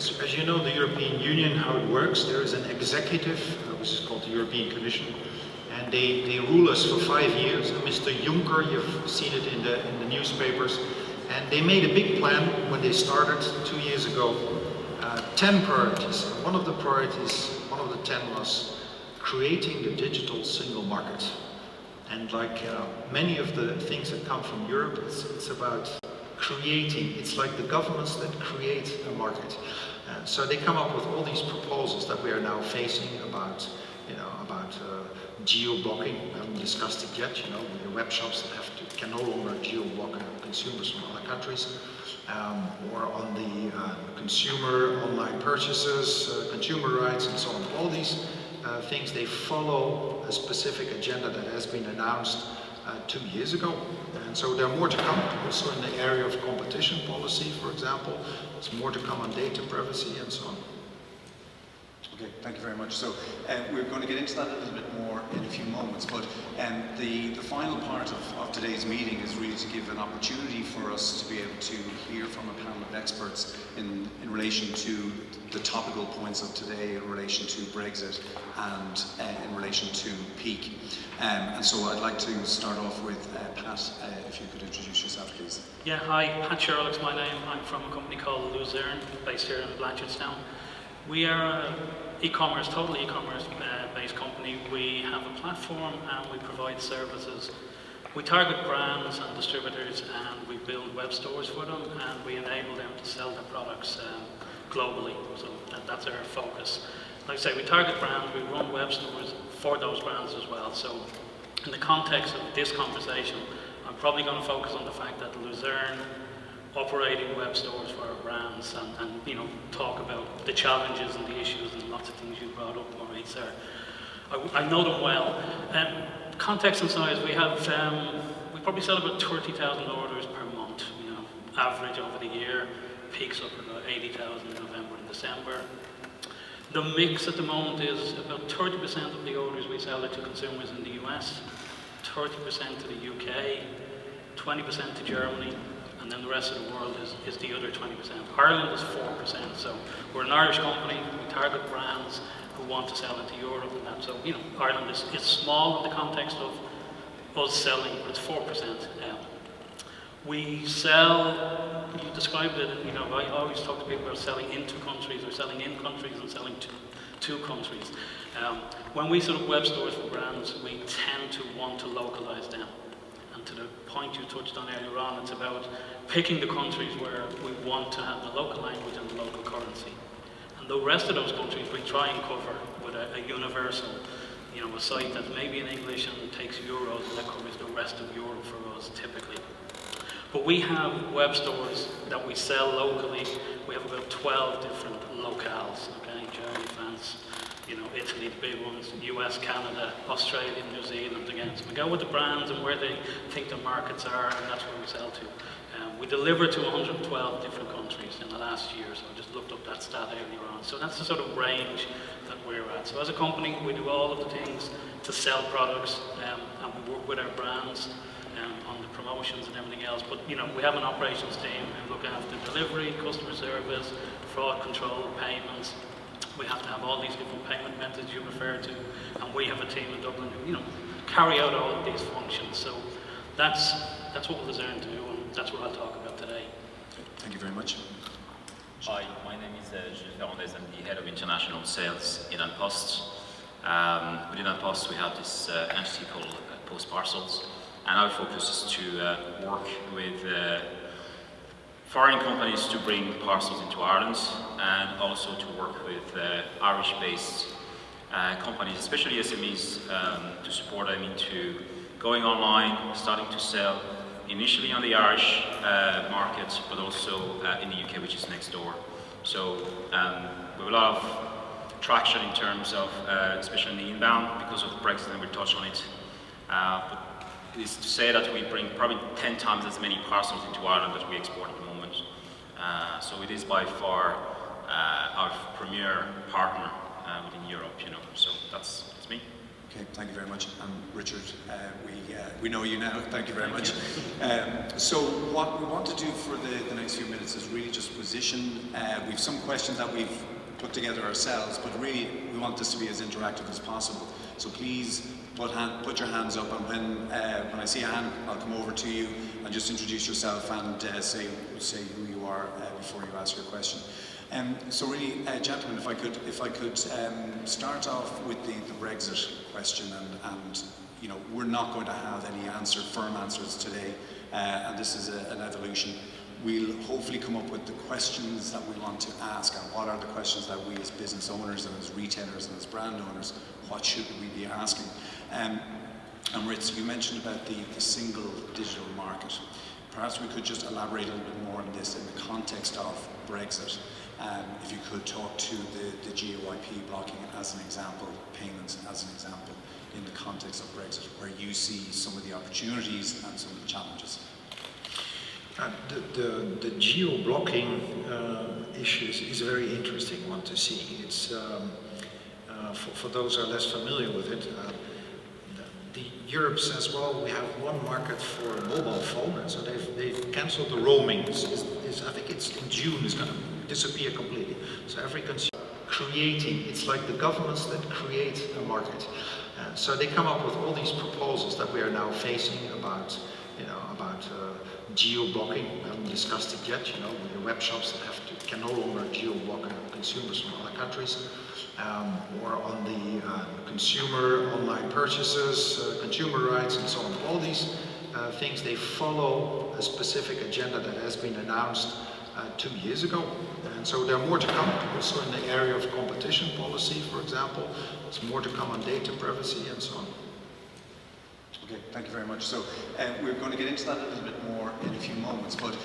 As you know, the European Union, how it works, there is an executive, which is called the European Commission, and they rule us for 5 years. And Mr. Juncker, you've seen it in the newspapers, and they made a big plan when they started 2 years ago. 10 priorities. One of the priorities, one of the 10 was creating the digital single market. And like many of the things that come from Europe, it's about creating. It's like the governments that create a market. So they come up with all these proposals that we are now facing about, geo-blocking. We haven't discussed it yet. The web shops that can no longer geo-block consumers from other countries, or on the consumer online purchases, consumer rights, and so on. All these things, they follow a specific agenda that has been announced 2 years ago. And so there are more to come, also in the area of competition policy, for example. There's more to come on data privacy and so on. Okay, thank you very much. So we're going to get into that a little bit more in a few moments, but the final part of today's meeting is really to give an opportunity for us to be able to hear from a panel of experts in relation to the topical points of today, in relation to Brexit and in relation to peak. And so I'd like to start off with Pat, if you could introduce yourself, please. Yeah, hi, Pat Sherlock's my name. I'm from a company called Luzerne, based here in Blanchardstown. We are an e-commerce, totally e-commerce based company. We have a platform and we provide services. We target brands and distributors, and we build web stores for them, and we enable them to sell their products globally. So that's our focus. Like I say, we target brands, we run web stores for those brands as well. So in the context of this conversation, I'm probably going to focus on the fact that Luzerne operating web stores for our brands, and talk about the challenges and the issues and lots of things you brought up, Maurice, there. I know them well. Context and size, we probably sell about 30,000 orders per month, average over the year, peaks up about 80,000 in November and December. The mix at the moment is about 30% of the orders we sell are to consumers in the US, 30% to the UK, 20% to Germany, and then the rest of the world is the other 20%. Ireland is 4%, so we're an Irish company. We target brands who want to sell into Europe and that. So, Ireland is small in the context of us selling, but it's 4%. We sell, you described it, I always talk to people about selling into countries or selling in countries and selling to countries. When we set up web stores for brands, we tend to want to localize them. And to the point you touched on earlier on, it's about picking the countries where we want to have the local language and the local currency. And the rest of those countries we try and cover with a universal, a site that's maybe in English and takes euros, and that covers the rest of Europe for us typically. But we have web stores that we sell locally. We have about 12 different locales, okay? Germany, France, Italy, the big ones, US, Canada, Australia, New Zealand, again. So we go with the brands and where they think the markets are, and that's where we sell to. We deliver to 112 different countries in the last year, so I just looked up that stat earlier on. So that's the sort of range that we're at. So as a company, we do all of the things to sell products, and we work with our brands on the promotions and everything else. But we have an operations team who look after delivery, customer service, fraud control, payments. We have to have all these different payment methods you refer to, and we have a team in Dublin who carry out all of these functions. So that's what Luzerne do, and that's what I'll talk about today. Thank you very much. Hi, my name is Gilles Ferrandez. I'm the head of international sales in An Post. Within An Post, we have this entity called Post Parcels, and our focus is to work with foreign companies to bring parcels into Ireland, and also to work with Irish-based companies, especially SMEs, to support them into going online, starting to sell initially on the Irish market, but also in the UK, which is next door. So we have a lot of traction in terms of, especially in the inbound, because of Brexit, and we'll touch on it. But it is to say that we bring probably 10 times as many parcels into Ireland that we export at the moment. So it is by far our premier partner within Europe, So that's me. Okay, thank you very much. Richard, we know you now. Thank you very much. So what we want to do for the next few minutes is really just position. We've some questions that we've put together ourselves, but really we want this to be as interactive as possible. So please put your hands up, and when I see a hand, I'll come over to you and just introduce yourself and say who you are before you ask your question. So really, gentlemen, if I could start off with the Brexit question, and you know, we're not going to have any firm answers today, and this is an evolution. We'll hopefully come up with the questions that we want to ask, and what are the questions that we as business owners and as retailers and as brand owners, what should we be asking? And Ritz, you mentioned about the single digital market. Perhaps we could just elaborate a little bit more on this in the context of Brexit. If you could talk to the GOIP blocking as an example, payments as an example, in the context of Brexit, where you see some of the opportunities and some of the challenges. The geo-blocking issue is a very interesting one to see. It's for those who are less familiar with it. Europe says, well, we have one market for mobile phone, and so they've cancelled the roaming. I think it's in June is going to disappear completely. So every consumer creating, it's like the governments that create a market. So they come up with all these proposals that we are now facing about geo-blocking. We haven't discussed it yet. You know, the web shops that can no longer geo-block consumers from other countries, or on the consumer online purchases, consumer rights, and so on. All these things, they follow a specific agenda that has been announced 2 years ago. And so there are more to come, also in the area of competition policy, for example. There's more to come on data privacy and so on. Okay, thank you very much. So we're going to get into that a little bit more in a few moments, but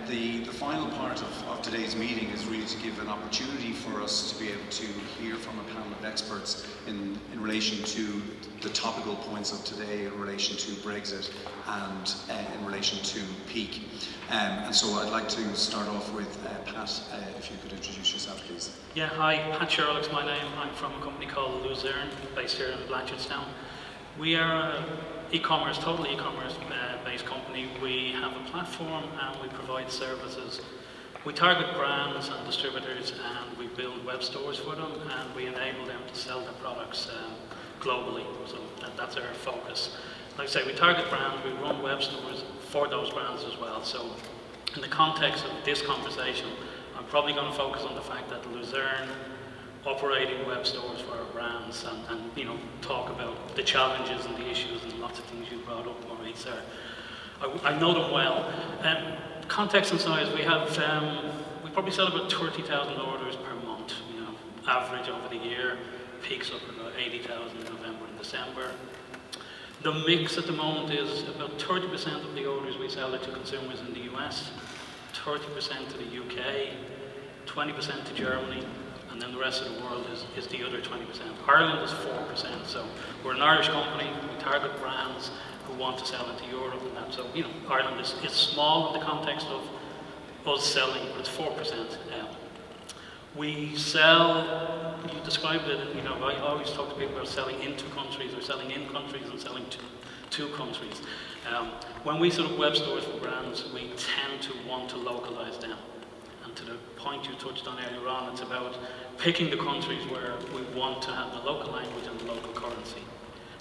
the final part of today's meeting is really to give an opportunity for us to be able to hear from a panel of experts in relation to the topical points of today, in relation to Brexit and in relation to peak. And so I'd like to start off with Pat, if you could introduce yourself, please. Yeah, hi, Pat Sherlock's my name. I'm from a company called Luzerne, based here in Blanchardstown. We are an e-commerce, total e-commerce based company. We have a platform and we provide services. We target brands and distributors, and we build web stores for them, and we enable them to sell their products globally. So that's our focus. Like I say, we target brands, we run web stores for those brands as well. So in the context of this conversation, I'm probably going to focus on the fact that Luzerne operating web stores for our brands, and you know, talk about the challenges and the issues and lots of things you brought up, Maurice. I know them well. Context and size, we have we probably sell about 30,000 orders per month. You know, average over the year, peaks up about 80,000 in November and December. The mix at the moment is about 30% of the orders we sell are to consumers in the US, 30% to the UK, 20% to Germany, and then the rest of the world is the other 20%. Ireland is 4%, so we're an Irish company. We target brands who want to sell into Europe and that. So, you know, Ireland is small in the context of us selling, but it's 4%. We sell, you described it, you know, I always talk to people about selling into countries or selling in countries and selling to countries. When we set up web stores for brands, we tend to want to localize them. And to the point you touched on earlier on, it's about picking the countries where we want to have the local language and the local currency.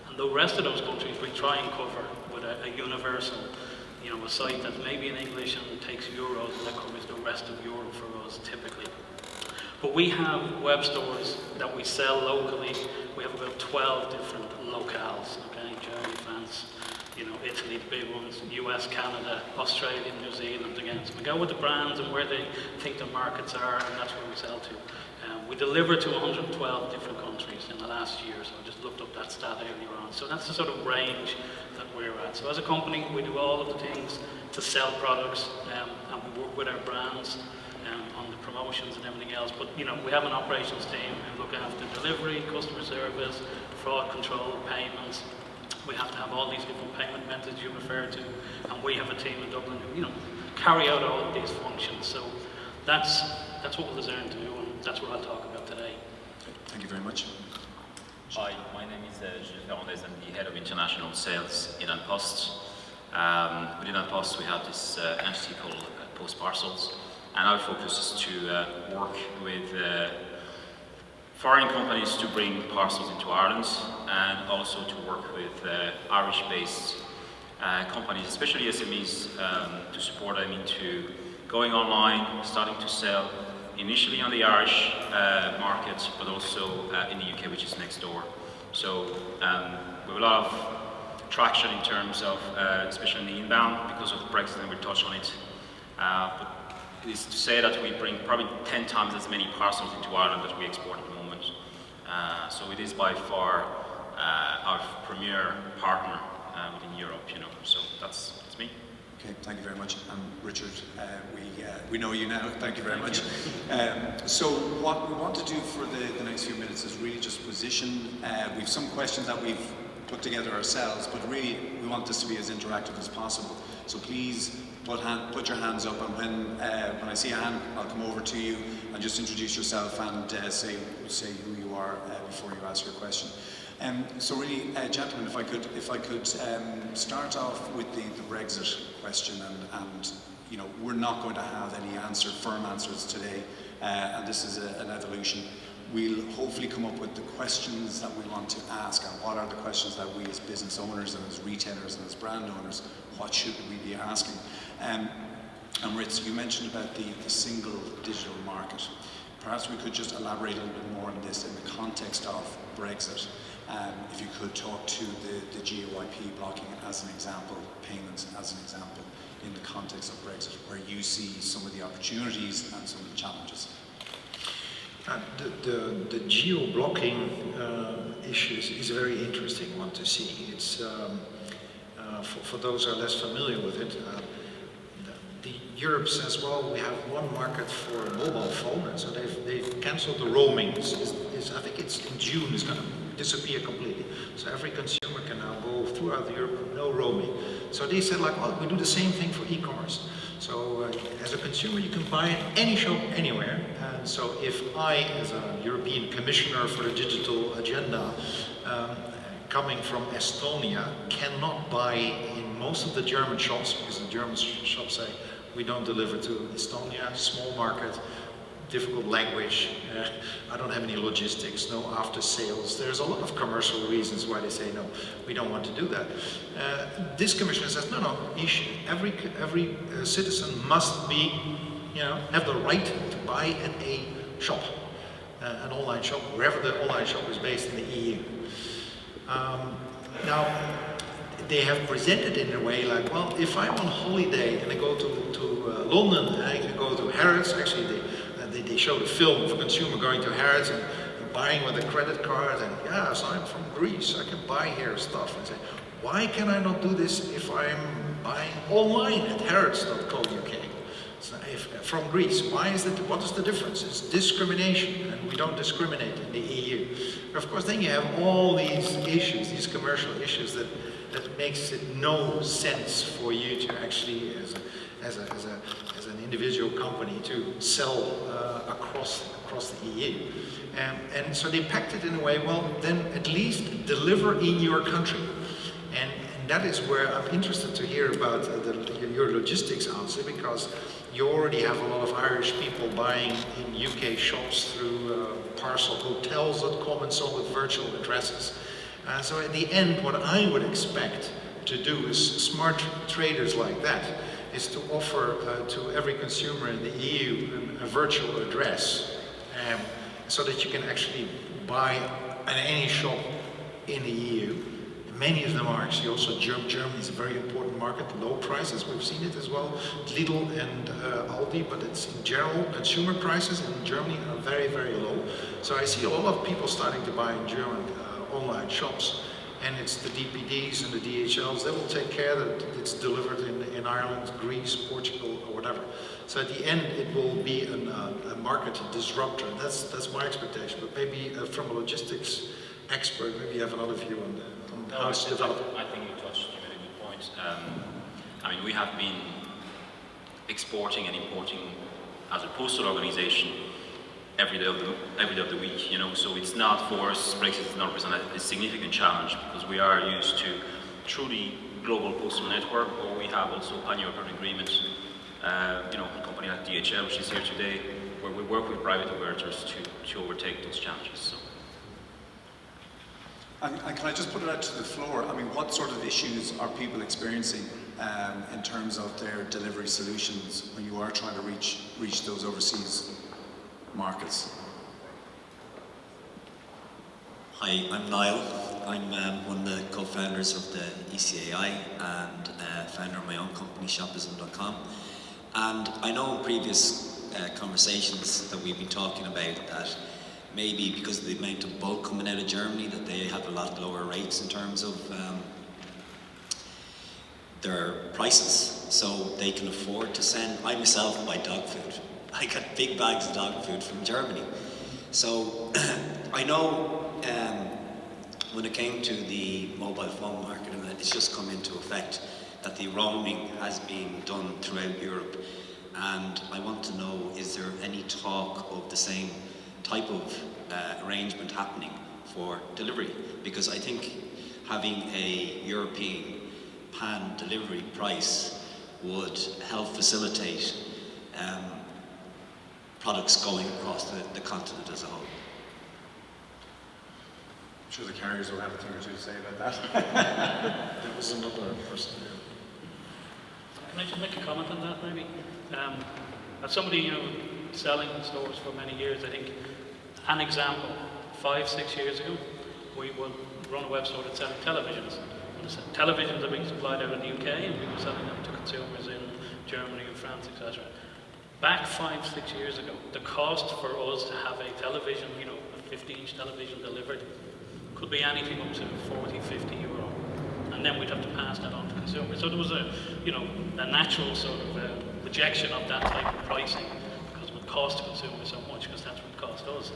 And the rest of those countries we try and cover with a universal, you know, a site that's maybe in English and takes euros, and that covers the rest of Europe for us typically. But we have web stores that we sell locally. We have about 12 different locales, okay? Germany, France, you know, Italy, the big ones, US, Canada, Australia, New Zealand again. So we go with the brands and where they think the markets are, and that's where we sell to. We deliver to 112 different countries in the last year, so I just looked up that stat earlier on. So that's the sort of range that we're at. So as a company, we do all of the things to sell products, and we work with our brands on the promotions and everything else. But you know, we have an operations team who look after delivery, customer service, fraud control, payments. We have to have all these different payment methods you refer to, and we have a team in Dublin who, you know, carry out all of these functions. So that's what Luzerne do, and that's what I'll talk about today. Thank you very much. Hi, my name is Gilles Ferrandez. I'm the head of international sales in An Post. Within An Post, we have this entity called Post Parcels, and our focus is to work with foreign companies to bring parcels into Ireland, and also to work with Irish-based companies, especially SMEs, to support them into going online, starting to sell initially on the Irish market, but also in the UK, which is next door. So we have a lot of traction in terms of, especially in the inbound, because of Brexit, and we'll touch on it. But it is to say that we bring probably 10 times as many parcels into Ireland that we export at the moment. So it is by far our premier partner within Europe, So that's me. Okay, thank you very much. Richard, we know you now. Thank you very much. So what we want to do for the next few minutes is really just position. We've some questions that we've put together ourselves, but really we want this to be as interactive as possible. So please put your hands up, and when I see a hand, I'll come over to you and just introduce yourself and say who you are before you ask your question. So really, gentlemen, if I could start off with the Brexit question, and we're not going to have any firm answers today, and this is an evolution. We'll hopefully come up with the questions that we want to ask, and what are the questions that we as business owners and as retailers and as brand owners, what should we be asking? And Ritz, you mentioned about the single digital market. Perhaps we could just elaborate a little bit more on this in the context of Brexit. If you could talk to the GOIP blocking as an example, payments as an example, in the context of Brexit, where you see some of the opportunities and some of the challenges. The geo-blocking issue is a very interesting one to see. It's for those who are less familiar with it. Europe says, well, we have one market for mobile phone, and so they've cancelled the roaming. I think it's in June, it's going to disappear completely. So every consumer can now go throughout Europe, no roaming. So they said, well, we do the same thing for e-commerce. So as a consumer, you can buy in any shop, anywhere. And so if I, as a European Commissioner for the Digital Agenda, coming from Estonia, cannot buy in most of the German shops, because the German shops say, we don't deliver to Estonia, small market, difficult language, I don't have any logistics, no after sales. There's a lot of commercial reasons why they say, no, we don't want to do that. This commissioner says, no, every citizen must be, have the right to buy at a shop, an online shop, wherever the online shop is based in the EU. Now, they have presented in a way like, well, if I'm on holiday and I go to London, and I can go to Harrods. Actually, they showed a film of a consumer going to Harrods and buying with a credit card, and yes, I'm from Greece, I can buy here stuff. And say, why can I not do this if I'm buying online at harrods.co.uk? So from Greece, what is the difference? It's discrimination, and we don't discriminate in the EU. Of course, then you have all these issues, these commercial issues that makes it no sense for you to actually, as an individual company, to sell across the EU. And so they packed it in a way, well, then at least deliver in your country. And that is where I'm interested to hear about your logistics answer, because you already have a lot of Irish people buying in UK shops through parcelhotels.com and so with virtual addresses. So at the end, what I would expect to do is smart traders like that is to offer to every consumer in the EU a virtual address, so that you can actually buy at any shop in the EU. Many of them are actually also Germany is a very important market, low prices, we've seen it as well, Lidl and Aldi, but it's in general, consumer prices in Germany are very, very low. So I see a lot of people starting to buy in German online shops, and it's the DPDs and the DHLs, they will take care that it's delivered in Ireland, Greece, Portugal, or whatever. So at the end, it will be a market disruptor. That's my expectation, but maybe from a logistics expert, maybe you have another view on how it's developed. I think you made a good point. I mean, we have been exporting and importing as a postal organization every day of the week, you know. So it's not for us, Brexit does not represent a significant challenge because we are used to truly global postal network, but we have also pan-European agreements, you know, a company like DHL, which is here today, where we work with private operators to overtake those challenges. So. And can I just put it out to the floor? I mean, what sort of issues are people experiencing in terms of their delivery solutions when you are trying to reach those overseas markets? Hi, I'm Niall. I'm one of the co-founders of the ECAI and founder of my own company, shopism.com. And I know in previous conversations that we've been talking about that maybe because of the amount of bulk coming out of Germany that they have a lot lower rates in terms of their prices, so they can afford to send. I myself buy dog food. I got big bags of dog food from Germany. So I know when it came to the mobile phone market, and it's just come into effect, that the roaming has been done throughout Europe. And I want to know, is there any talk of the same type of arrangement happening for delivery? Because I think having a European pan delivery price would help facilitate products going across the continent as a whole. I'm sure the carriers will have a thing or two to say about that. There was another person there. Can I just make a comment on that, maybe? As somebody, you know, selling in stores for many years, I think an example, 5-6 years ago, we would run a website that's selling televisions. And the televisions are being supplied out of the UK, and we were selling them to consumers in Germany and France, etc. Back 5-6 years ago, the cost for us to have a television, you know, a 50-inch television delivered, could be anything up to 40-50 euro. And then we'd have to pass that on to consumers. So there was a, you know, a natural sort of rejection of that type of pricing because it would cost consumers so much, because that's what it cost us.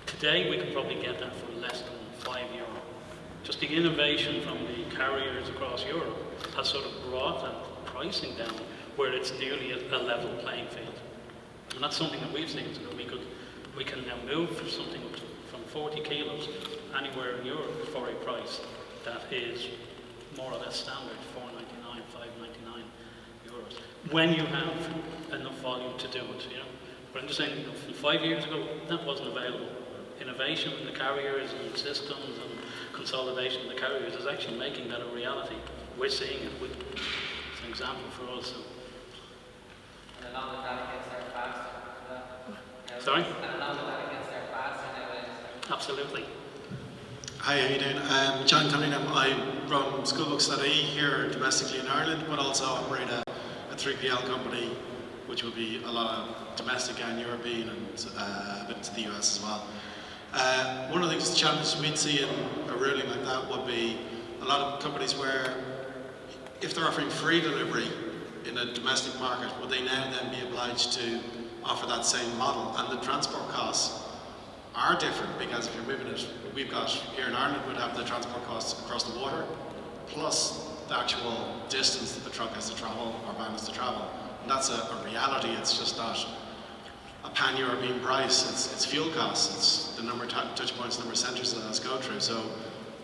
Today we can probably get that for less than €5. Just the innovation from the carriers across Europe has sort of brought that pricing down where it's nearly a level playing field. And that's something that we've seen. So we can now move for something from 40 kilos anywhere in Europe for a price that is more or less standard, €4.99, €5.99, when you have enough volume to do it, you know. But I'm just saying, you know, 5 years ago, that wasn't available. Innovation in the carriers and systems and consolidation in the carriers is actually making that a reality. We're seeing it. It's an example for us. So. And along with that, it gets there faster. Sorry? And along with that, it gets there faster nowadays. Absolutely. Hi, how you doing? I'm John Cunningham. I run Schoolbooks.ie here domestically in Ireland, but also operate a 3PL company, which will be a lot of domestic and European and a bit to the US as well. One of the things, the challenges we'd see in a ruling like that would be a lot of companies where if they're offering free delivery in a domestic market, would they now then be obliged to offer that same model? And the transport costs are different, because if you're moving it, we've got here in Ireland, we'd have the transport costs across the water, plus the actual distance that the truck has to travel or van has to travel. And that's a reality. It's just not a pan-European price. It's fuel costs. It's the number of touch points, the number of centres that it has to go through. So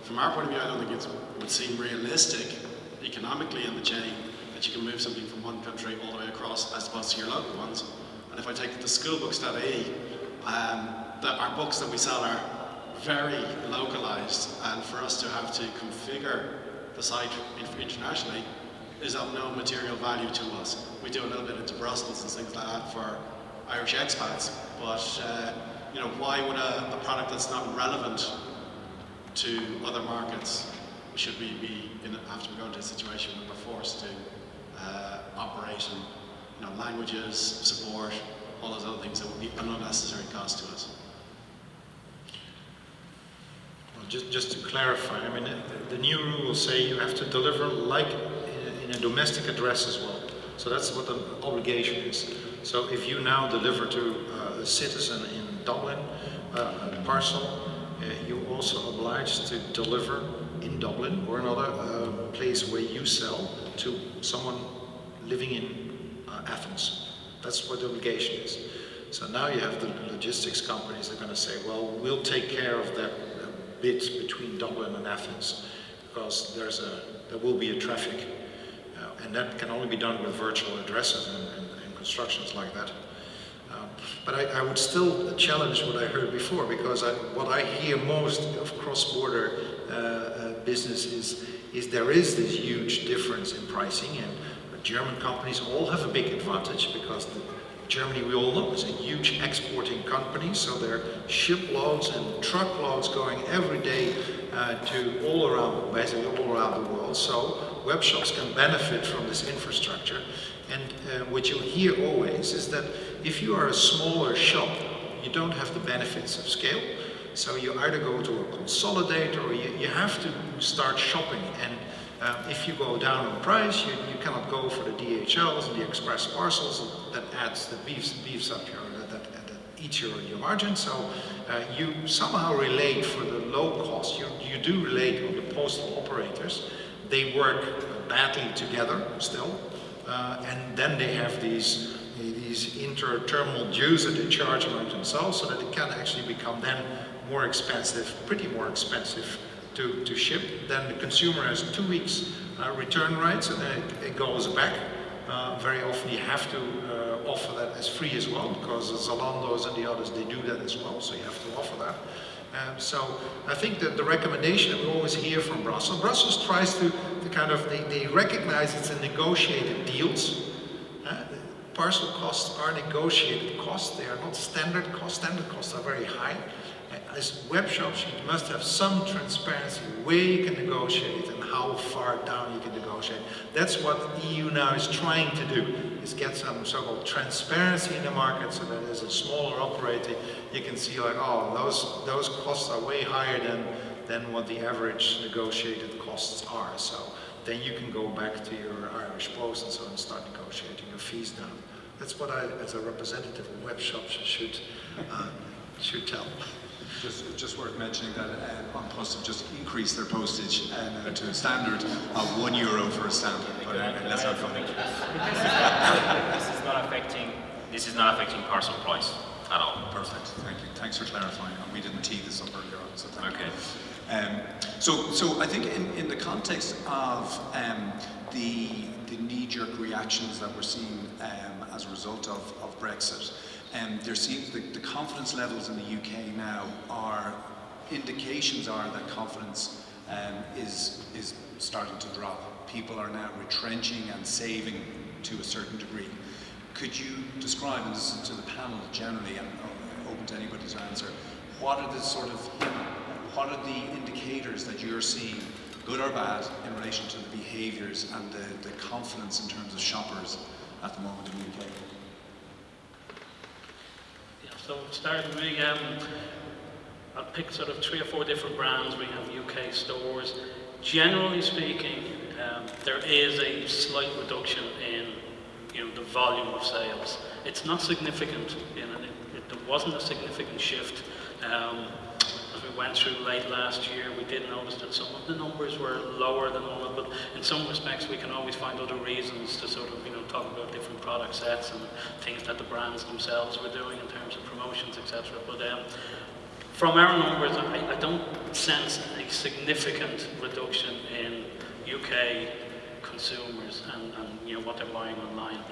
from our point of view, I don't think it would seem realistic economically in the chain that you can move something from one country all the way across as opposed to your local ones. And if I take the Schoolbooks.ie, our books that we sell are very localised, and for us to have to configure the site internationally is of no material value to us. We do a little bit into Brussels and things like that for Irish expats, but you know, why would a product that's not relevant to other markets, should we be have to go into a situation where we're forced to operate in, you know, languages, support, all those other things that would be an unnecessary cost to us. Just to clarify, I mean, the new rules say you have to deliver like in a domestic address as well. So that's what the obligation is. So if you now deliver to a citizen in Dublin a parcel, you're also obliged to deliver in Dublin or another place where you sell to someone living in Athens. That's what the obligation is. So now you have the logistics companies that are going to say, well, we'll take care of that bit between Dublin and Athens, because there will be a traffic, and that can only be done with virtual addresses and constructions like that. But I would still challenge what I heard before, because what I hear most of cross-border business is there is this huge difference in pricing, and German companies all have a big advantage because Germany, we all know, is a huge exporting company, so there are shiploads and truckloads going every day to basically all around the world. So web shops can benefit from this infrastructure. And what you hear always is that if you are a smaller shop, you don't have the benefits of scale. So you either go to a consolidator or you have to start shopping. And if you go down in price, you cannot go for the DHLs and the express parcels. That beefs up that eats your margin. So you somehow relate for the low cost. You do relate on the postal operators. They work badly together still, and then they have these inter-terminal dues that they charge among themselves, so that it can actually become then more expensive, pretty more expensive to ship. Then the consumer has 2 weeks return rights, and then it goes back. Very often you have to offer that as free as well, because the Zalandos and the others, they do that as well, so you have to offer that. So I think that the recommendation that we always hear from Brussels tries to kind of, they recognize it's a negotiated deals. Parcel costs are negotiated costs, they are not standard costs. Standard costs are very high. As web shops, you must have some transparency where you can negotiate and how far down you can negotiate. That's what the EU now is trying to do, is get some so-called transparency in the market, so that as a smaller operator, you can see like, oh, those costs are way higher than what the average negotiated costs are. So then you can go back to your Irish Post and so on and start negotiating your fees down. That's what I, as a representative of web shops, should tell. Just worth mentioning that on Post have just increased their postage to a standard of €1 for a standard. But let's not go into This is not affecting parcel price at all. Perfect. Thank you. Thanks for clarifying. We didn't tee this up earlier on, so thank you. Okay. So I think in the context of the knee-jerk reactions that we're seeing as a result of Brexit, there seems the confidence levels in the UK now indications are that confidence is starting to drop. People are now retrenching and saving to a certain degree. Could you describe, and this is to the panel generally, and open to anybody to answer, what are the indicators that you're seeing, good or bad, in relation to the behaviours and the confidence in terms of shoppers at the moment in the UK? Yeah, so starting with me, I'll pick sort of 3 or 4 different brands. We have UK stores. Generally speaking, there is a slight reduction in the volume of sales. It's not significant. There wasn't a significant shift. As we went through late last year, we did notice that some of the numbers were lower than normal, but in some respects we can always find other reasons to sort of talk about different product sets and things that the brands themselves were doing in terms of promotions, etc. But from our numbers, I don't sense a significant reduction in UK consumers and what they're buying online.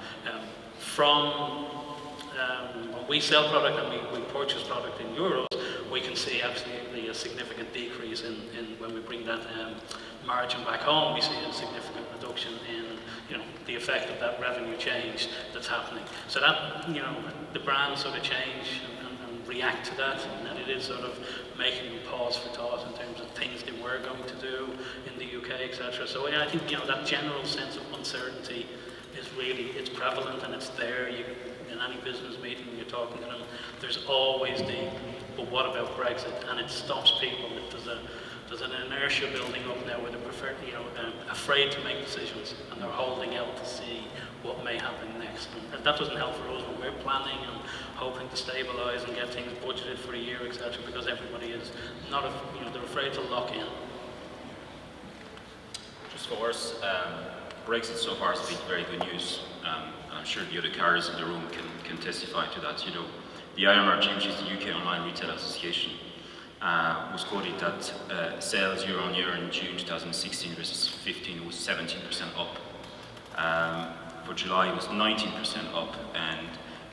When we sell product and we purchase product in euros, we can see absolutely a significant decrease in when we bring that margin back home. We see a significant reduction in the effect of that revenue change that's happening. So that the brands sort of change and react to that, and that it is sort of making them pause for thought in terms of things they were going to do in the UK, etc. So yeah, I think that general sense of uncertainty is it's prevalent and it's there. In any business meeting when you're talking to them, there's always but what about Brexit? And it stops people. There's an inertia building up now where they're afraid to make decisions and they're holding out to see what may happen next. And that doesn't help for us when we're planning and hoping to stabilise and get things budgeted for a year, etc. Because everybody is not, they're afraid to lock in. Just for us, Brexit so far has been very good news. I'm sure the other carriers in the room can testify to that. the IMRG, which is the UK Online Retail Association, was quoted that sales year on year in June 2016 versus 15 was 17% up. For July it was 19% up and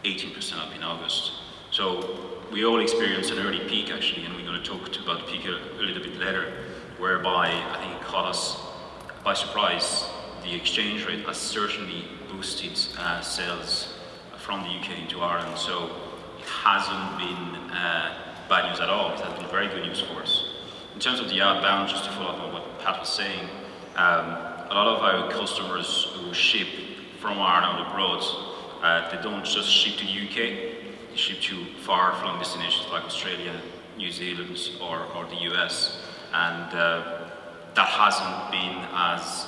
18% up in August. So we all experienced an early peak actually, and we're going to talk about the peak a little bit later, whereby I think it caught us by surprise. The exchange rate has certainly boosted sales from the UK into Ireland, so it hasn't been bad news at all. It has been very good news for us. In terms of the outbound, just to follow up on what Pat was saying, a lot of our customers who ship from Ireland abroad, they don't just ship to the UK, they ship to far-flung destinations like Australia, New Zealand, or the US, and that hasn't been as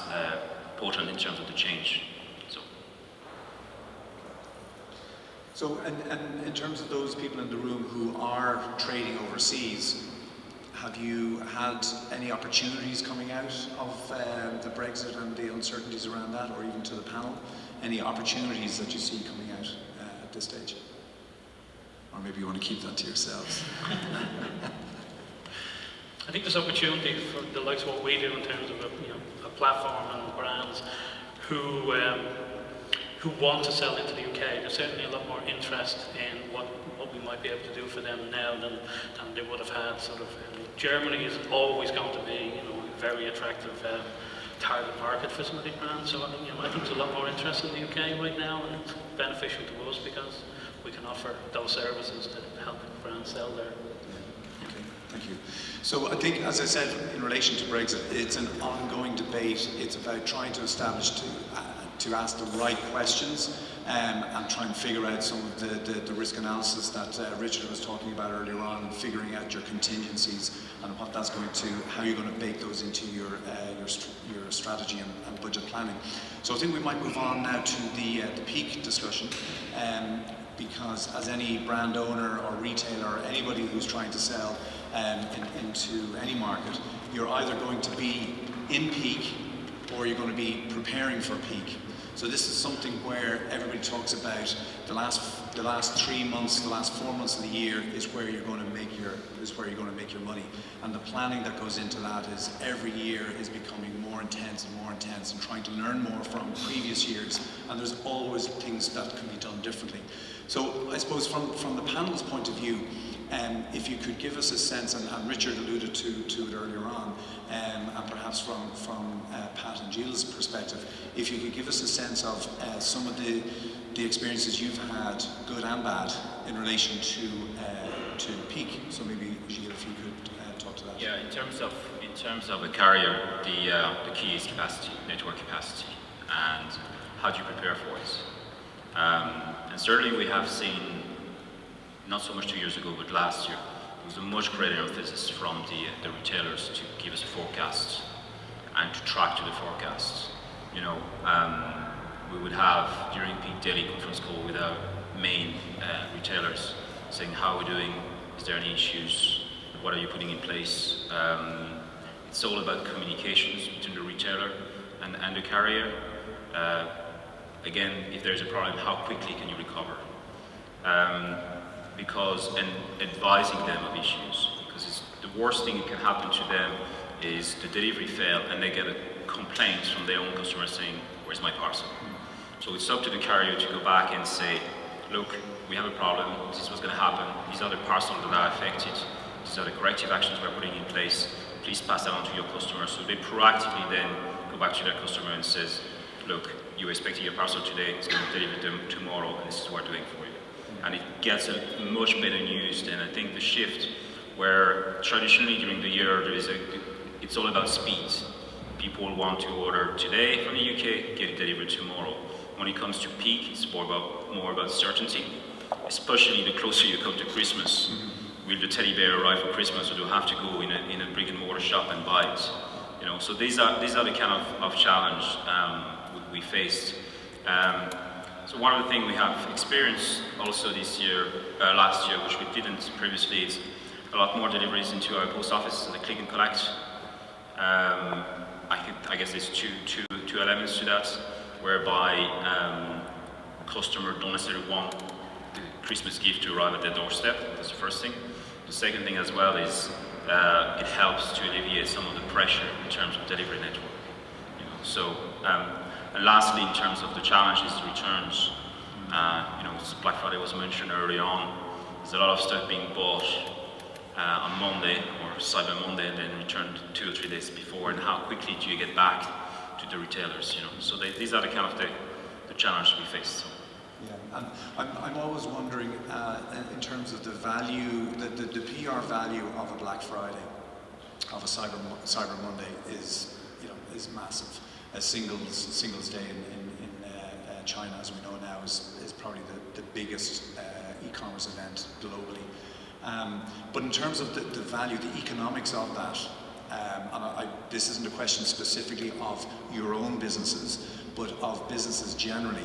important in terms of the change. So, and in terms of those people in the room who are trading overseas, have you had any opportunities coming out of the Brexit and the uncertainties around that, or even to the panel? Any opportunities that you see coming out at this stage? Or maybe you want to keep that to yourselves. I think there's opportunity for the likes of what we do in terms of a platform and brands who want to sell into the UK. There's certainly a lot more interest in what we might be able to do for them now than they would have had. Sort of, Germany is always going to be a very attractive target market for some of these brands. So I think there's a lot more interest in the UK right now, and it's beneficial to us because we can offer those services to help brands sell there. Okay, thank you. So I think, as I said, in relation to Brexit, it's an ongoing debate. It's about trying to establish to ask the right questions and try and figure out some of the risk analysis that Richard was talking about earlier on, and figuring out your contingencies and what that's going to, how you're going to bake those into your strategy and budget planning. So I think we might move on now to the peak discussion, because as any brand owner or retailer or anybody who's trying to sell into any market, you're either going to be in peak or you're going to be preparing for peak. So this is something where everybody talks about the last 3 months, the last 4 months of the year is where you're going to make your money. And the planning that goes into that is every year is becoming more intense and trying to learn more from previous years. And there's always things that can be done differently. So I suppose from the panel's point of view, if you could give us a sense, and Richard alluded to it earlier on, and perhaps from Pat and Gilles' perspective, if you could give us a sense of some of the experiences you've had, good and bad, in relation to peak. So maybe Gilles, if you could talk to that. Yeah, in terms of a carrier, the key is capacity, network capacity, and how do you prepare for it? And certainly we have seen, not so much 2 years ago, but last year, there was a much greater emphasis from the retailers to give us a forecast and to track to the forecast. We would have, during peak, daily conference call with our main retailers, saying how we're doing, is there any issues, what are you putting in place? It's all about communications between the retailer and the carrier. Again, if there's a problem, how quickly can you recover? And advising them of issues, because the worst thing that can happen to them is the delivery fail and they get a complaint from their own customers saying, where's my parcel? So it's up to the carrier to go back and say, look, we have a problem, this is what's going to happen, these are the parcels that are affected, these are the corrective actions we're putting in place, please pass that on to your customers. So they proactively then go back to their customer and says, look, you were expecting your parcel today, it's going to be delivered tomorrow, and this is what we're doing for you. And it gets a much better news than I think the shift, where traditionally during the year it's all about speed. People want to order today from the UK, get it delivered tomorrow. When it comes to peak, it's more about certainty, especially the closer you come to Christmas. Will the teddy bear arrive for Christmas, or do you have to go in a brick and mortar shop and buy it? So these are the kind of challenge we faced. So one of the things we have experienced also last year, which we didn't previously, is a lot more deliveries into our post office and the click and collect. I guess there's two elements to that, whereby customers don't necessarily want the Christmas gift to arrive at their doorstep. That's the first thing. The second thing as well is it helps to alleviate some of the pressure in terms of delivery network. You know, so, and lastly, in terms of the challenges, returns, you know, Black Friday was mentioned early on. There's a lot of stuff being bought on Monday or Cyber Monday and then returned 2 or 3 days before, and how quickly do you get back to the retailers, you know? So these are the kind of the challenge we face. So. Yeah, and I'm always wondering in terms of the value, the PR value of a Black Friday, of a Cyber Monday is, you know, is massive. A Singles Day in China, as we know now, is probably the biggest e-commerce event globally. But in terms of the value, the economics of that, and this isn't a question specifically of your own businesses, but of businesses generally,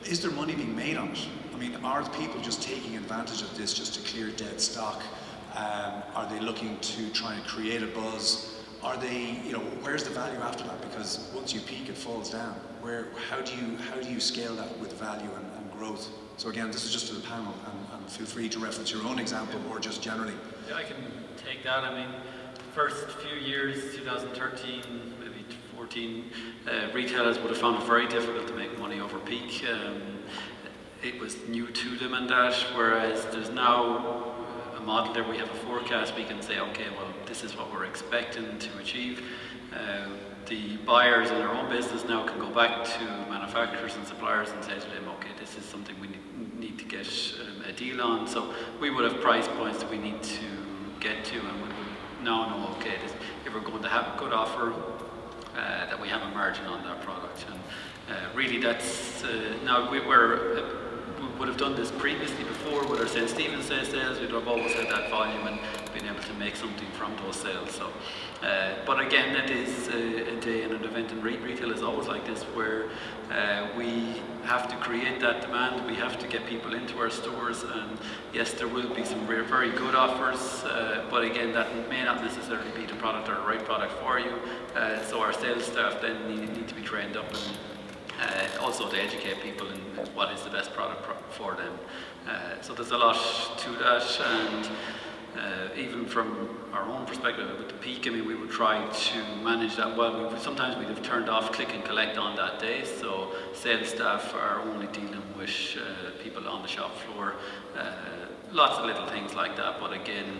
is there money being made on it? I mean, are people just taking advantage of this just to clear dead stock? Are they looking to try and create a buzz? Are they, you know, where's the value after that? Because once you peak, it falls down. How do you scale that with value and growth? So again, this is just to the panel, and feel free to reference your own example or just generally. Yeah, I can take that. I mean, first few years, 2013, maybe 14, retailers would have found it very difficult to make money over peak. It was new to them and that, whereas there's now a model there, we have a forecast, we can say, okay, well, this is what we're expecting to achieve. The buyers in their own business now can go back to manufacturers and suppliers and say to them, okay, this is something we need to get a deal on. So we would have price points that we need to get to, and we would now know, okay, if we're going to have a good offer, that we have a margin on that product. And really that's, now we would have done this previously before with our St. Stephen's Day sales. We'd have always had that volume and been able to make something from those sales. So, but again, it is a day and an event, and retail is always like this, where we have to create that demand. We have to get people into our stores, and yes, there will be some very good offers, but again, that may not necessarily be the product or the right product for you. So our sales staff then need to be trained up, and also to educate people in what is the best product for them. So there's a lot to that, and even from our own perspective with the peak, I mean, we would try to manage that well. Sometimes we'd have turned off click and collect on that day, so sales staff are only dealing with people on the shop floor. Lots of little things like that, but again,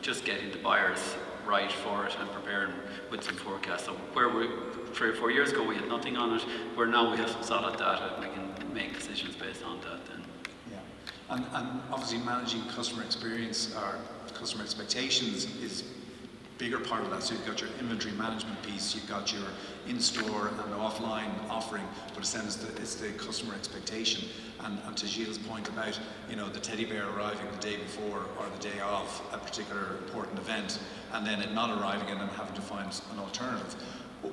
just getting the buyers right for it and preparing with some forecasts. So where we 3 or 4 years ago we had nothing on it, where now we have some solid data and we can make decisions based on that then. Yeah, and obviously managing customer experience or customer expectations is a bigger part of that. So you've got your inventory management piece, you've got your in-store and offline offering, but it's the customer expectation. And to Gilles' point about, you know, the teddy bear arriving the day before or the day of a particular important event, and then it not arriving and then having to find an alternative.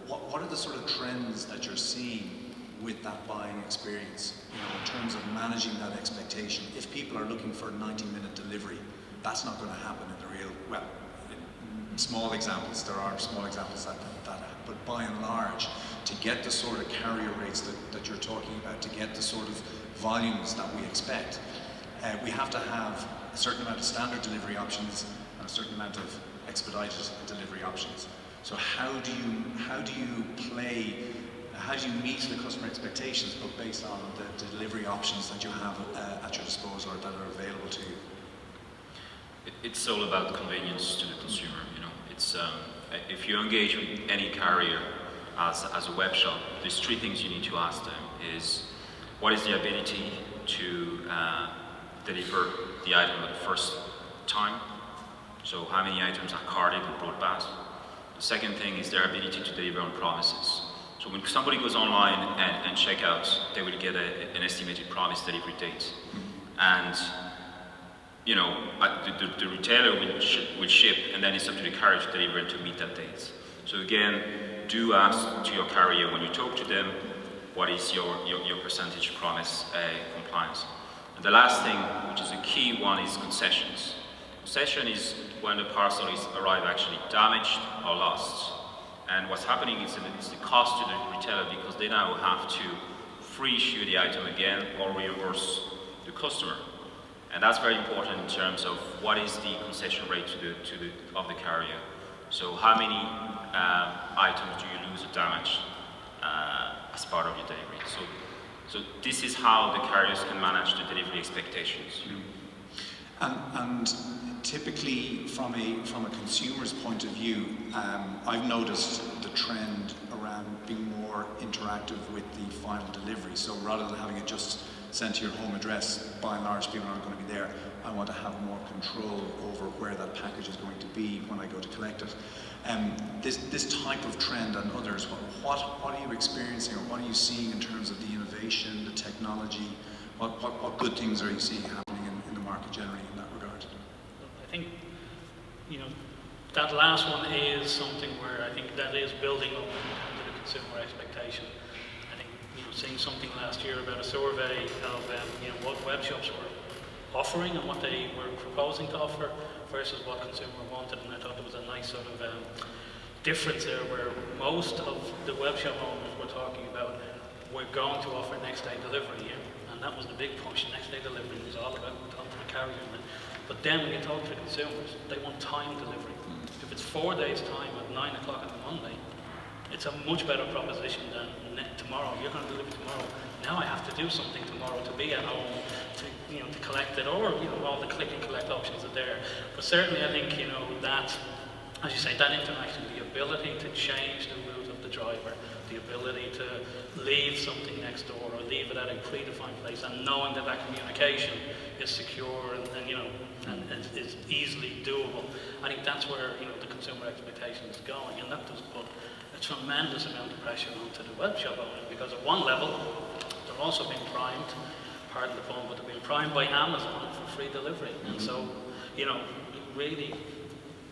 What are the sort of trends that you're seeing with that buying experience, you know, in terms of managing that expectation? If people are looking for a 90-minute delivery, that's not going to happen in the real, well, in small examples, there are small examples that happen, but by and large, to get the sort of carrier rates that you're talking about, to get the sort of volumes that we expect, we have to have a certain amount of standard delivery options and a certain amount of expedited delivery options. So how do you meet the customer expectations, but based on the delivery options that you have at your disposal or that are available to you? It's all about convenience to the consumer. You know, it's if you engage with any carrier as a web shop, there's 3 things you need to ask them: is what is the ability to deliver the item at the first time? So how many items are carded and brought back? The second thing is their ability to deliver on promises. So when somebody goes online and check out, they will get an estimated promise delivery date. And you know, the retailer will ship, and then it's up to the carrier to deliver and to meet that date. So again, do ask to your carrier when you talk to them, what is your percentage promise compliance. And the last thing, which is a key one, is concessions. Concession is when the parcel is arrived actually damaged or lost. And what's happening is the cost to the retailer, because they now have to free issue the item again or reimburse the customer. And that's very important in terms of what is the concession rate of the carrier. So how many items do you lose or damage as part of your delivery? So this is how the carriers can manage the delivery expectations. And typically, from a consumer's point of view, I've noticed the trend around being more interactive with the final delivery. So rather than having it just sent to your home address, by and large people aren't going to be there. I want to have more control over where that package is going to be when I go to collect it. This type of trend and others, what are you experiencing, or what are you seeing in terms of the innovation, the technology? What good things are you seeing happening in the market generally in that regard? I think, that last one is something where I think that is building up to the consumer expectation. I think, seeing something last year about a survey of, what web shops were offering and what they were proposing to offer versus what consumer wanted, and I thought there was a nice sort of difference there where most of the web shop owners were talking about we're going to offer next day delivery, and that was the big push. Next day delivery was all about talking to the carrier. But then when you talk to the consumers, they want time delivery. If it's 4 days time at 9 o'clock on a Monday, it's a much better proposition than tomorrow. You're going to deliver tomorrow. Now I have to do something tomorrow to be at home to collect it, or all the click and collect options are there. But certainly I think that, as you say, that interaction, the ability to change the route of the driver, the ability to leave something next door or leave it at a predefined place, and knowing that communication is secure and is easily doable. I think that's where the consumer expectation is going, and that does put a tremendous amount of pressure onto the web shop owners, because at one level they're also being primed, pardon the pun, but they're being primed by Amazon for free delivery, and so really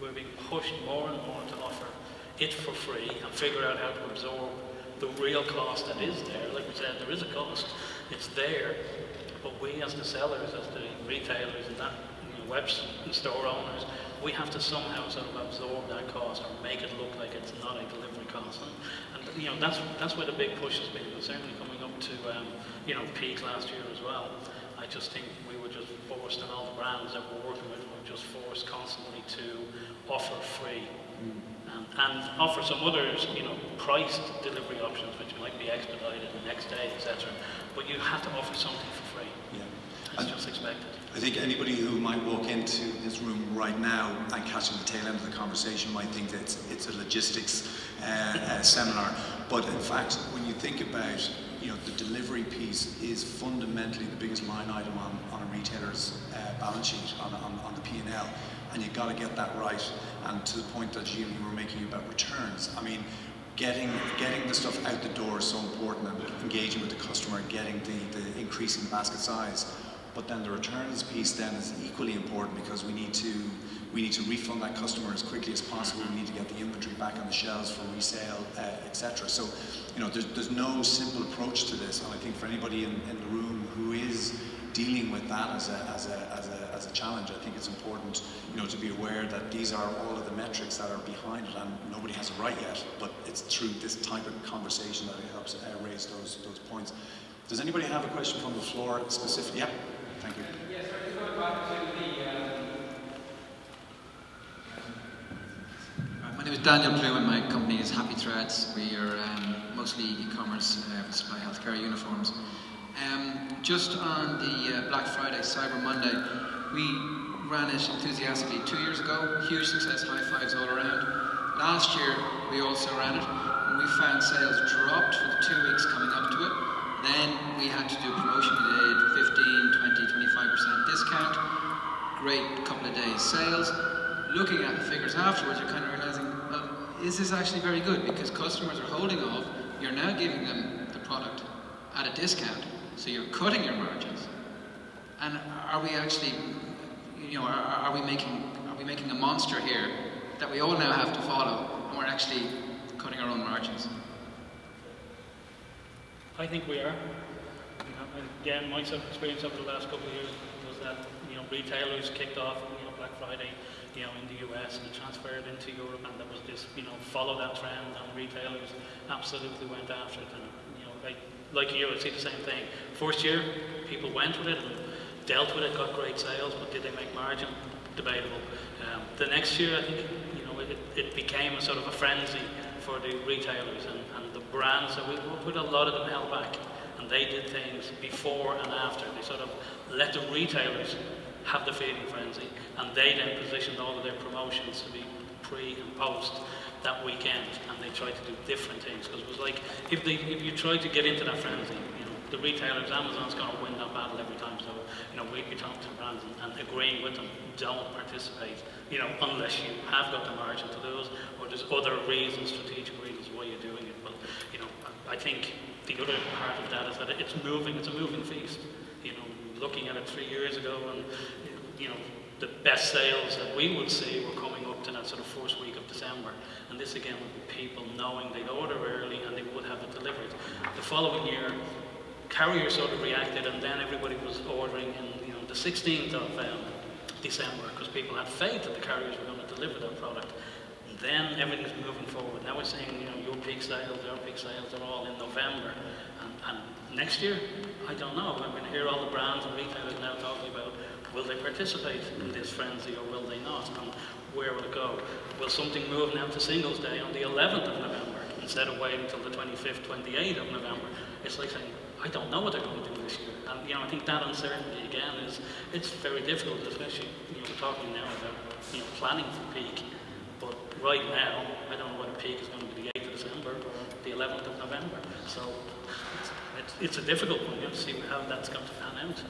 we're being pushed more and more to offer it for free and figure out how to absorb the real cost that is there. Like we said, there is a cost, it's there, but we as the sellers, as the retailers and that web store owners, we have to somehow sort of absorb that cost or make it look like it's not a delivery cost. And that's where the big push has been, but certainly coming up to peak last year as well. I just think we were just forced, and all the brands that we're working with were just forced constantly to offer free. And offer some others, priced delivery options, which might be expedited the next day, etc. But you have to offer something for free. Yeah. It's just expected. I think anybody who might walk into this room right now and catching the tail end of the conversation might think that it's a logistics seminar. But in fact, when you think about, the delivery piece is fundamentally the biggest line item on a retailer's balance sheet, on the P&L. And you've got to get that right. And to the point that you were making about returns, I mean, getting the stuff out the door is so important, and engaging with the customer, getting the increasing basket size. But then the returns piece then is equally important, because we need to refund that customer as quickly as possible. We need to get the inventory back on the shelves for resale, etc. So, there's no simple approach to this, and I think for anybody in the room who is dealing with that as a challenge, I think it's important, to be aware that these are all of the metrics that are behind it, and nobody has it right yet. But it's through this type of conversation that it helps raise those points. Does anybody have a question from the floor specifically? Yeah, thank you. Yes, sir. Just going back to My name is Daniel Plume, and my company is Happy Threads. We are mostly e-commerce. We supply healthcare uniforms. Just on the Black Friday, Cyber Monday, we ran it enthusiastically 2 years ago. Huge success, high fives all around. Last year, we also ran it, and we found sales dropped for the 2 weeks coming up to it. Then we had to do a promotion. We did 15, 20, 25% discount. Great couple of days sales. Looking at the figures afterwards, you're kind of realizing, well, is this actually very good? Because customers are holding off. You're now giving them the product at a discount, so you're cutting your margins. And are we actually, are we making a monster here that we all now have to follow, and we're actually cutting our own margins? I think we are. Again, my experience over the last couple of years was that retailers kicked off Black Friday in the US and transferred into Europe, and there was this follow that trend, and retailers absolutely went after it. And like you, I see the same thing. First year, people went with it, and dealt with it, got great sales, but did they make margin? Debatable. The next year, I think, it became a sort of a frenzy for the retailers and the brands, and with a lot of them held back. And they did things before and after. They sort of let the retailers have the feeding frenzy, and they then positioned all of their promotions to be pre and post that weekend, and they tried to do different things, because it was like, if you tried to get into that frenzy, the retailers, Amazon's going to win that battle every time. So, we'd be talking to brands and agreeing with them, don't participate, unless you have got the margin to lose, or there's other reasons, strategic reasons why you're doing it. But, I think the other part of that is that it's a moving feast. Looking at it 3 years ago, and, the best sales that we would see were coming up to that sort of first week of December. And this again would be people knowing they'd order early and they would have it delivered. The following year, carriers sort of reacted, and then everybody was ordering in the 16th of December, because people had faith that the carriers were going to deliver that product. And then everything's moving forward. Now we're saying, your peak sales, our peak sales are all in November. And next year, I don't know. I mean, here all the brands and retailers now talking about, will they participate in this frenzy or will they not? And where will it go? Will something move now to Singles Day on the 11th of November instead of waiting until the 25th, 28th of November? It's like saying, I don't know what they're going to do this year. And I think that uncertainty again it's very difficult, especially we're talking now about planning for peak. But right now, I don't know whether peak is going to be the 8th of December or the 11th of November. So it's a difficult one. You have to see how that's going to pan out.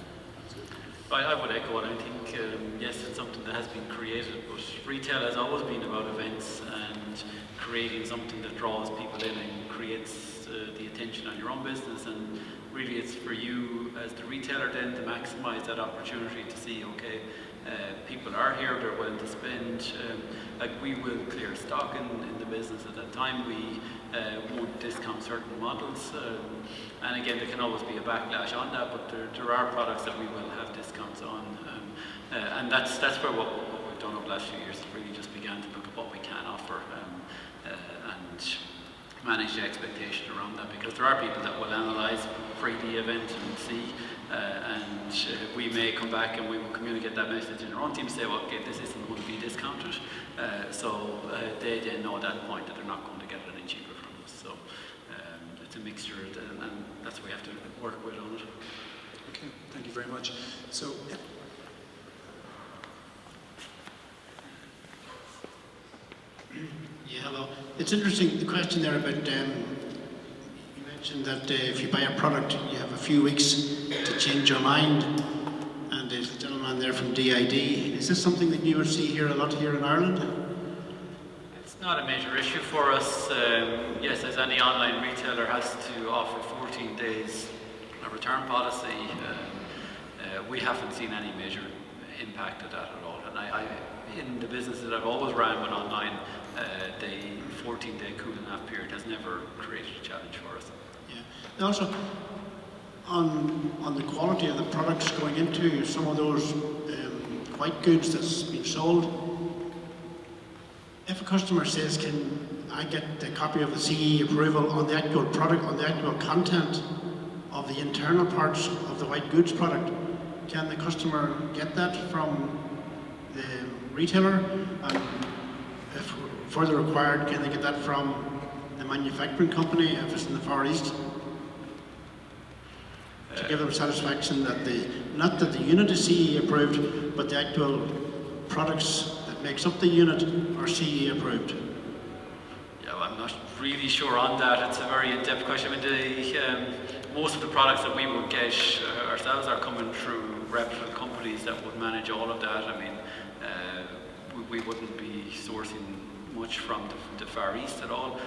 I would echo it. I think, yes, it's something that has been created, but retail has always been about events and creating something that draws people in and creates the attention on your own business. And really it's for you as the retailer then to maximize that opportunity to see, okay, people are here, they're willing to spend. Like we will clear stock in the business at that time. We won't discount certain models. And again, there can always be a backlash on that, but there are products that we will have discounts on. And that's where what we've done over the last few years is really just began to look at what we can offer and manage the expectation around that, because there are people that will analyse the event and see, and we may come back and we will communicate that message in our own team, say, well, okay, this isn't going to be discounted, so they then know at that point that they're not going to get it any cheaper from us. So it's a mixture, and that's what we have to work with on it. Okay, thank you very much. So, yeah. Yeah, hello. It's interesting, the question there about, you mentioned that if you buy a product, you have a few weeks to change your mind. And there's a gentleman there from DID. Is this something that you would see here a lot here in Ireland? It's not a major issue for us. Yes, as any online retailer has to offer 14 days a return policy, we haven't seen any major impact of that at all. And I in the business that I've always ran with online, the 14-day cooling off period has never created a challenge for us. Yeah. And also, on the quality of the products going into some of those white goods that's been sold, if a customer says, can I get the copy of the CE approval on the actual product, on the actual content of the internal parts of the white goods product, can the customer get that from the retailer? And if further required, can they get that from the manufacturing company if it's in the Far East? To give them satisfaction that not that the unit is CE approved, but the actual products that makes up the unit are CE approved. Yeah, well, I'm not really sure on that. It's a very in-depth question. I mean, most of the products that we would get ourselves are coming through reputable companies that would manage all of that. I mean, we wouldn't be sourcing much from the Far East at all,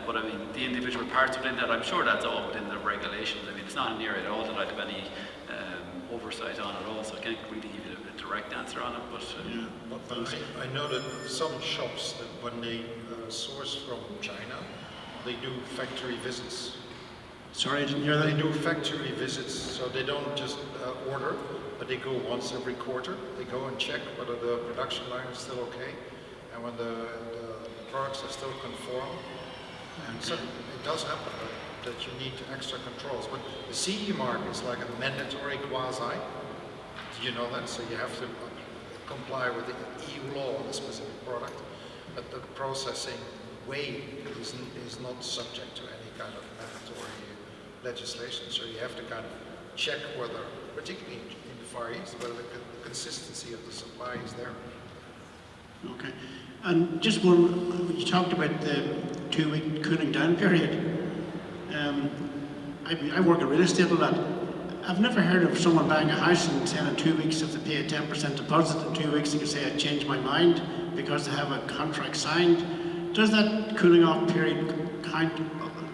but I mean, the individual parts within that, I'm sure that's all within the regulations. I mean, it's not an area at all that I'd have any oversight on at all, so I can't really give you a direct answer on it, but... Yeah, but I know that some shops, that when they source from China, they do factory visits. Sorry, I didn't hear that. They do factory visits, so they don't just order, but they go once every quarter. They go and check whether the production line is still okay, and when the products are still conform. And so it does happen that you need extra controls. But the CE mark is like a mandatory quasi. you know that, so you have to comply with the EU law on a specific product, but the processing way is not subject to any kind of mandatory legislation, so you have to kind of check whether, particularly in the Far East, whether the consistency of the supply is there. Okay. And just one, you talked about the 2-week cooling down period. I work in real estate a lot. I've never heard of someone buying a house and saying in 2 weeks if they pay a 10% deposit, in 2 weeks they can say I changed my mind because they have a contract signed. Does that cooling off period count?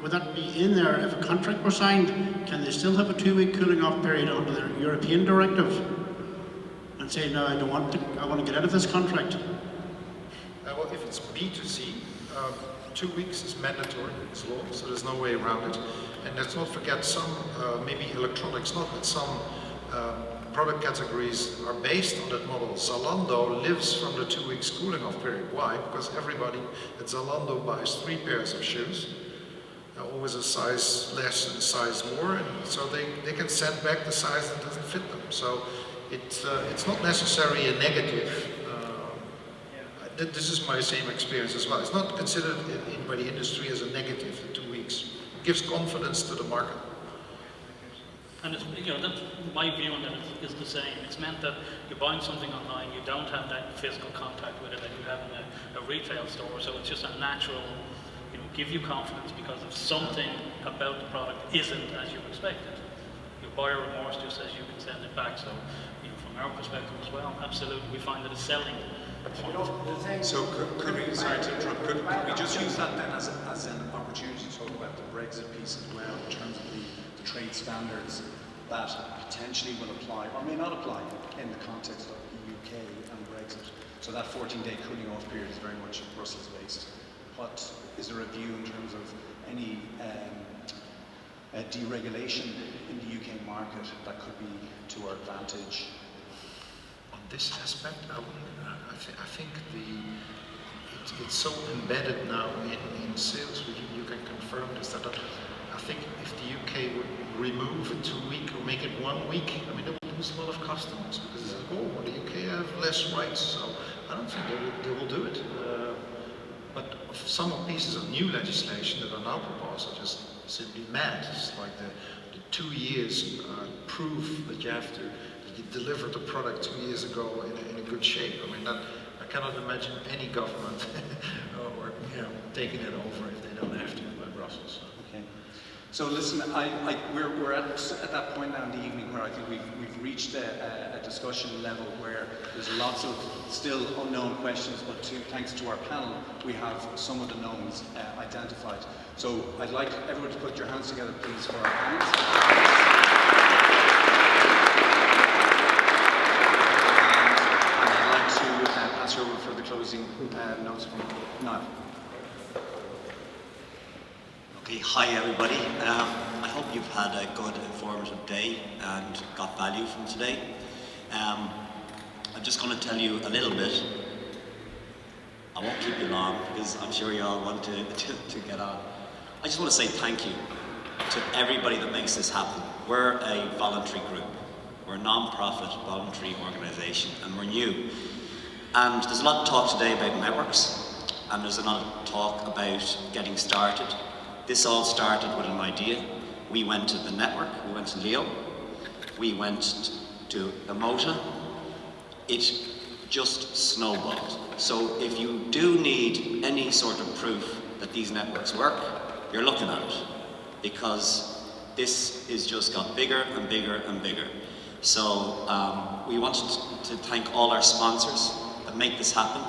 Would that be in there if a contract was signed? Can they still have a 2-week cooling off period under the European directive and say no, I want to get out of this contract? Well, if it's B2C, 2 weeks is mandatory, it's law, so there's no way around it. And let's not forget some, maybe electronics not, but some product categories are based on that model. Zalando lives from the 2 weeks cooling off period. Why? Because everybody at Zalando buys 3 pairs of shoes, always a size less and a size more, and so they can send back the size that doesn't fit them. So it's not necessarily a negative. This is my same experience as well. It's not considered by the industry as a negative, the 2 weeks. It gives confidence to the market. And it's, that's my view on that is the same. It's meant that you're buying something online, you don't have that physical contact with it that you have in a retail store, so it's just a natural, give you confidence because if something about the product isn't as you expected. Your buyer remorse just says you can send it back, so from our perspective as well, absolutely, we find that it's selling. So could we, sorry to interrupt, could we just use that then as an opportunity to talk about the Brexit piece as well, in terms of the trade standards that potentially will apply or may not apply in the context of the UK and Brexit. So that 14-day cooling off period is very much Brussels based. What is there a view in terms of any deregulation in the UK market that could be to our advantage? On this aspect, I think it's so embedded now in sales. You can confirm this. That I think if the UK would remove a 2 week or make it 1 week, I mean, they would lose a lot of customers because it's like, oh, the UK have less rights. So I don't think they will do it. But some of pieces of new legislation that are now proposed are just simply mad. It's like the 2 years proof that you have to. You delivered the product 2 years ago in a good shape. I mean, I cannot imagine any government or taking it over if they don't have to by Brussels. Okay. So listen, we're at that point now in the evening where I think we've reached a discussion level where there's lots of still unknown questions, but thanks to our panel, we have some of the knowns identified. So I'd like everyone to put your hands together, please, for our panels. Over for the closing notes from Niall. Okay, hi everybody. I hope you've had a good informative day and got value from today. I'm just going to tell you a little bit. I won't keep you long because I'm sure you all want to get on. I just want to say thank you to everybody that makes this happen. We're a voluntary group. We're a non-profit voluntary organisation and we're new. And there's a lot of talk today about networks, and there's a lot of talk about getting started. This all started with an idea. We went to the network, we went to Leo, we went to Emota. It just snowballed. So if you do need any sort of proof that these networks work, you're looking at it, because this is just got bigger and bigger and bigger. So we wanted to thank all our sponsors that make this happen,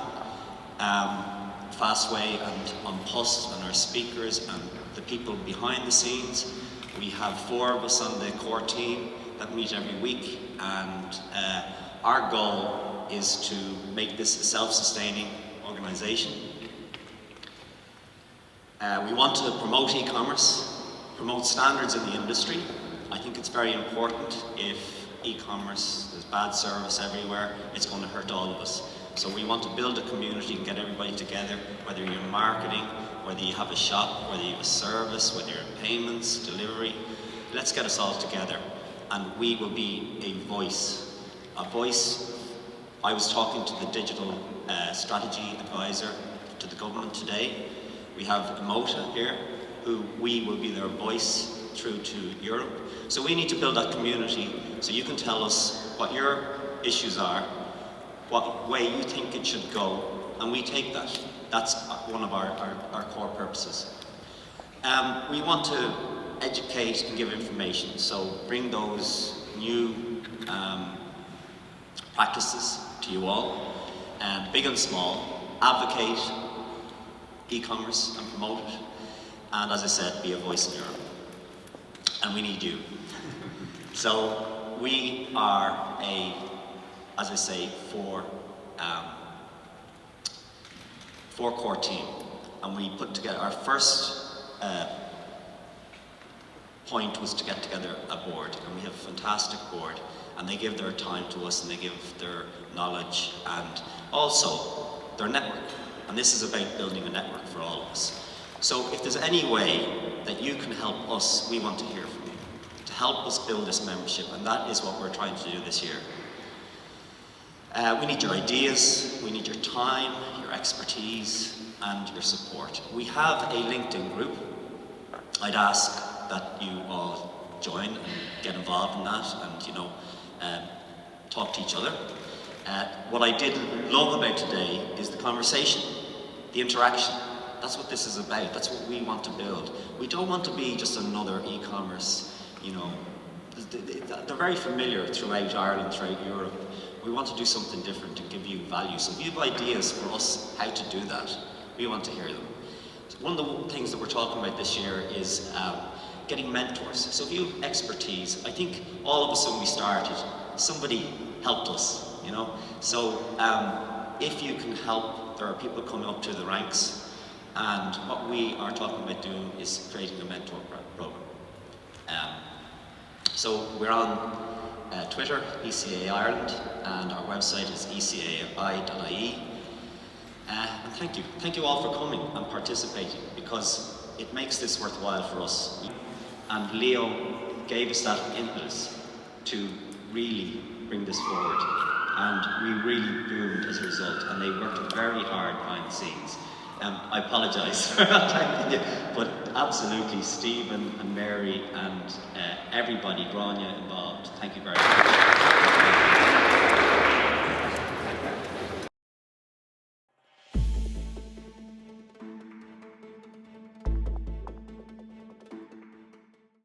Fastway and On Post and our speakers and the people behind the scenes. We have 4 of us on the core team that meet every week, and our goal is to make this a self-sustaining organisation. We want to promote e-commerce, promote standards in the industry. I think it's very important. If e-commerce, there's bad service everywhere, it's going to hurt all of us. So we want to build a community and get everybody together, whether you're in marketing, whether you have a shop, whether you have a service, whether you're in payments, delivery. Let's get us all together, and we will be a voice a voice. I was talking to the digital strategy advisor to the government today. We have Emota here, who we will be their voice through to Europe. So we need to build that community so you can tell us what your issues are, what way you think it should go, and we take that. That's one of our core purposes. We want to educate and give information, so bring those new practices to you all, big and small, advocate e-commerce and promote it, and as I said, be a voice in Europe. And we need you. So we are as I say, four core team, and we put together our first point was to get together a board, and we have a fantastic board, and they give their time to us, and they give their knowledge and also their network. And this is about building a network for all of us. So if there's any way that you can help us, we want to hear from you, to help us build this membership, and that is what we're trying to do this year. We need your ideas, we need your time, your expertise, and your support. We have a LinkedIn group. I'd ask that you all join and get involved in that, and talk to each other. What I did love about today is the conversation, the interaction. That's what this is about. That's what we want to build. We don't want to be just another e-commerce, they're very familiar throughout Ireland, throughout Europe. We want to do something different and give you value. So if you have ideas for us how to do that, we want to hear them. So one of the things that we're talking about this year is getting mentors. So if you have expertise, I think all of us when we started, somebody helped us, So if you can help, there are people coming up to the ranks, and what we are talking about doing is creating a mentor program. So we're on Twitter, ECA Ireland, and our website is ecai.ie. And thank you all for coming and participating, because it makes this worthwhile for us. And Leo gave us that impetus to really bring this forward, and we really boomed as a result, and they worked very hard behind the scenes. I apologise for not thanking you, but absolutely Stephen and Mary and everybody, Grania involved, thank you very much.